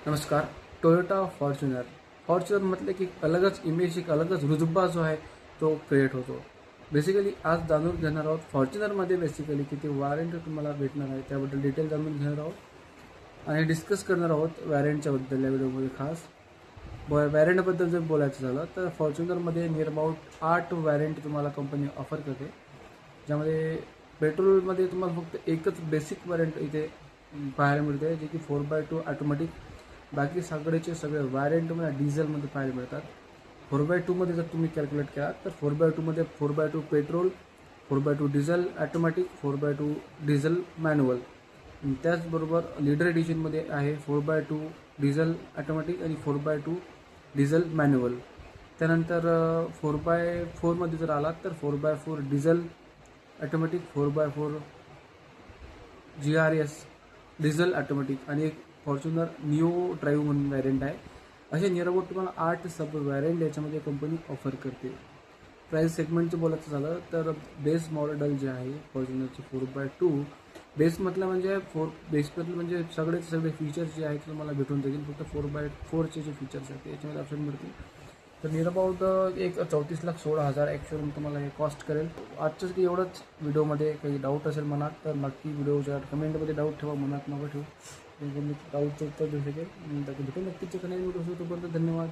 नमस्कार. Toyota Fortuner म्हटलं की अलगच इमेज, एक अलगच रुतबा जो आहे तो क्रिएट होतो. बेसिकली आज जाणून घेणार आहोत फॉर्च्युनरमध्ये बेसिकली किती वॉरंटी तुम्हाला भेटणार आहे त्याबद्दल डिटेल जाणून घेणार आहोत आणि डिस्कस करणार आहोत वॅरंटच्याबद्दल या व्हिडिओमध्ये खास. वॅरंटबद्दल जर बोलायचं झालं तर फॉर्च्युनरमध्ये नियर अबाउट 8 वॅरंटी तुम्हाला कंपनी ऑफर करते, ज्यामध्ये पेट्रोलमध्ये तुम्हाला फक्त एकच बेसिक वॅरंट इथे पाहायला मिळते, जे की 4x2 ऑटोमॅटिक. बाकी सगळेचे सगळे व्हॅरियंटमध्ये डिझेलमध्ये पाहायला मिळतात. 4x2मध्ये जर तुम्ही कॅल्क्युलेट केला तर 4x2मध्ये 4x2 petrol, 4x2 diesel automatic, 4x2 diesel manual. त्याचबरोबर लीडर एडिशनमध्ये आहे 4x2 डिझेल ऑटोमॅटिक आणि 4x2 डिझेल मॅन्युअल. त्यानंतर 4x4मध्ये जर आलात तर 4x4 diesel automatic, 4x4 GRS diesel automatic आणि एक फॉर्च्युनर निओ ड्राईव्ह म्हणून व्हॅरियंट आहे. असे नियर अबाउट तुम्हाला 8 सब व्हॅरियंट याच्यामध्ये कंपनी ऑफर करते. प्राईस सेगमेंटचं बोलायचं झालं तर बेस मॉडेल जे आहे फॉर्च्युनरचे 4x2 बेस म्हटलं म्हणजे बेसमधलं म्हणजे सगळे फीचर्स जे आहेत ते तुम्हाला भेटून जातील. फक्त 4x4चे जे फीचर्स आहेत याच्यामध्ये ऑप्शन मिळतील. तर नियर अबाउट एक 34,16,000 ॲक्च्युअली तुम्हाला हे कॉस्ट करेल. आजचं की एवढंच. व्हिडिओमध्ये काही डाऊट असेल मनात तर नक्की व्हिडिओच्या कमेंटमध्ये डाऊट ठेवा, मनात नका ठेवू. डाऊटचं उत्तर देऊ शकेल. भेटून नक्कीच कनेक्ट व्हिडिओ. तोपर्यंत धन्यवाद.